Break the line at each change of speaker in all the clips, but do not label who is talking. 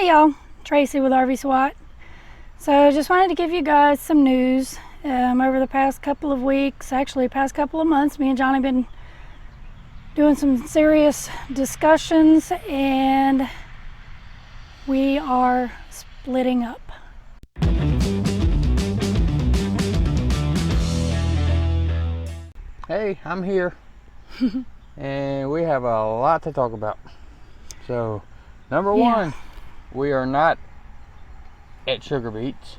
Hey y'all, Tracy with RV SWAT. So just wanted to give you guys some news. Over the past couple of weeks, actually past couple of months, me and Johnny been doing some serious discussions and we are splitting up.
Hey, I'm here and we have a lot to talk about. So, number one, we are not at Sugar Beets,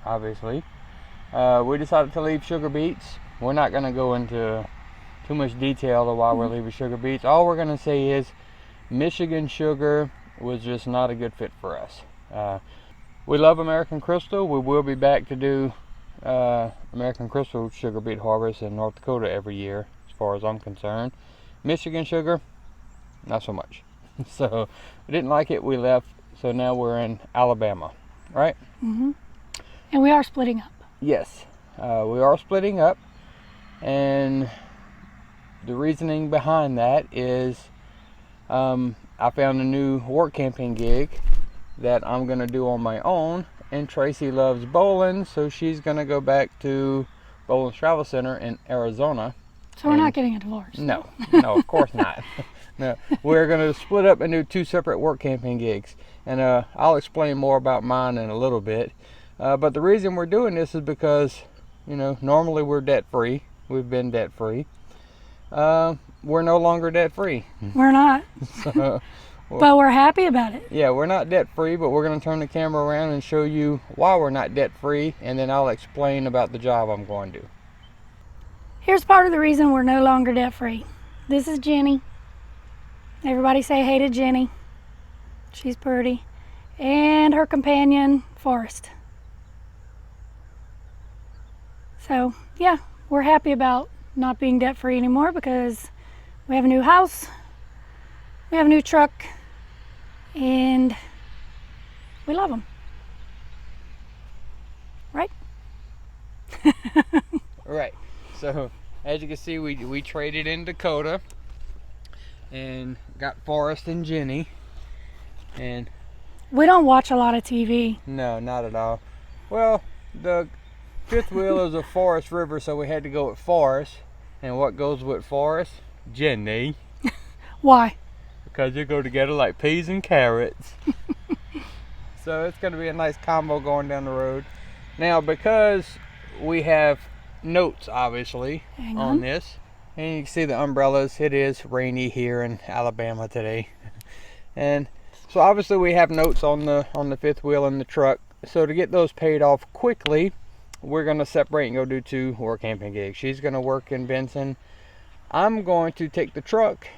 obviously. We decided to leave Sugar Beets. We're not going to go into too much detail of why we're leaving Sugar Beets. All we're going to say is Michigan sugar was just not a good fit for us. We love American Crystal. We will be back to do American Crystal sugar beet harvest in North Dakota every year, as far as I'm concerned. Michigan sugar, not so much. So we didn't like it, we left. So now we're in Alabama, right?
And we are splitting up.
Yes, we are splitting up, and the reasoning behind that is I found a new work camping gig that I'm gonna do on my own, and Tracy loves bowling, so she's gonna go back to Bowling Travel Center in Arizona.
So we're not getting a divorce.
No, of course not. No, we're gonna split up and do two separate work camping gigs, and I'll explain more about mine in a little bit. But the reason we're doing this is because, you know, normally we're debt free. We've been debt free. We're no longer debt free.
We're not.
So,
but we're happy about it.
yeah, we're not debt free, but we're going to turn the camera around and show you why we're not debt free, and then I'll explain about the job I'm going to do.
Here's part of the reason we're no longer debt free. This is Jenny. Everybody say hey to Jenny. She's pretty. And her companion, Forrest. So yeah, we're happy about not being debt free anymore because we have a new house, we have a new truck, and we love them. Right?
Right. So as you can see, we traded in Dakota and got Forrest and Jenny. And
we don't watch a lot of TV.
No, not at all. Well, the fifth wheel is a Forest River, so we had to go with Forest. And what goes with Forest? Jenny.
Why?
Because you go together like peas and carrots. So it's going to be a nice combo going down the road. Now, because we have notes, obviously, on this, and you can see the umbrellas, it is rainy here in Alabama today. And so obviously we have notes on the fifth wheel in the truck. So to get those paid off quickly, we're going to separate and go do two work camping gigs. She's going to work in Benson. I'm going to take the truck,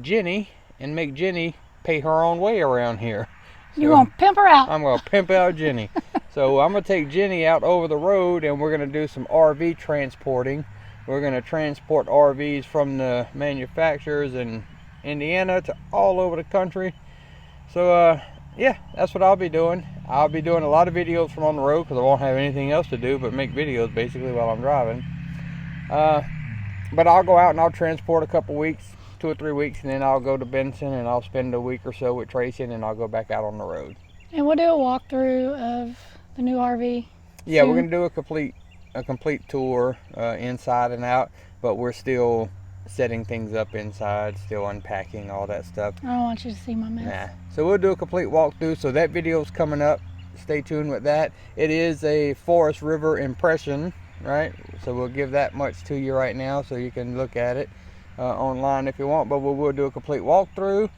Jenny, and make Jenny pay her own way around here. So
you're going to pimp her out.
I'm going to pimp out Jenny. So I'm going to take Jenny out over the road, and we're going to do some RV transporting. We're going to transport RVs from the manufacturers in Indiana to all over the country. So yeah, that's what I'll be doing. I'll be doing a lot of videos from on the road because I won't have anything else to do but make videos basically while I'm driving. But I'll go out and I'll transport a couple weeks, 2 or 3 weeks, and then I'll go to Benson and I'll spend a week or so with Tracy, and then I'll go back out on the road.
And we'll do a walkthrough of the new RV.
Yeah, we're going to do a complete tour inside and out, but we're still setting things up inside, still unpacking all that stuff.
I don't want you to see my mess.
Nah. So we'll do a complete walkthrough. So that video's coming up. Stay tuned with that. It is a Forest River impression, right? So we'll give that much to you right now so you can look at it online if you want, but we will do a complete walkthrough.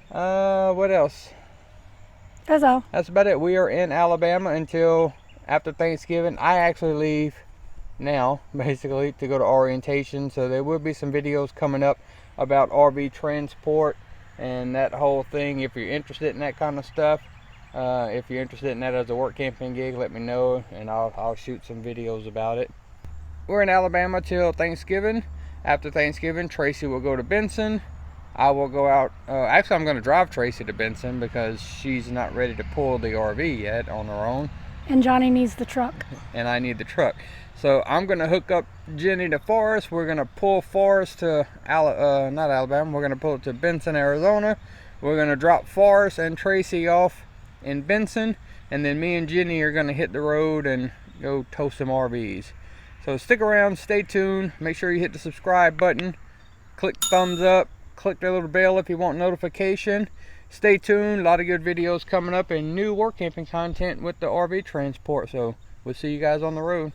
What else?
That's all.
That's about it. We are in Alabama until after Thanksgiving. I actually leave now, basically, to go to orientation, so there will be some videos coming up about RV transport and that whole thing. If you're interested in that kind of stuff, if you're interested in that as a work camping gig, let me know and I'll shoot some videos about it. We're in Alabama till Thanksgiving. After Thanksgiving, Tracy will go to Benson. I will go out, actually I'm going to drive Tracy to Benson because she's not ready to pull the RV yet on her own.
And Johnny needs the truck.
And I need the truck. So I'm going to hook up Jenny to Forrest. We're going to pull Forrest to, not Alabama, we're going to pull it to Benson, Arizona. We're gonna drop Forrest and Tracy off in Benson, and then me and Jenny are gonna hit the road and go tow some RVs. So stick around, stay tuned, make sure you hit the subscribe button, click thumbs up, click the little bell if you want notification. Stay tuned, a lot of good videos coming up and new work camping content with the RV transport. So we'll see you guys on the road.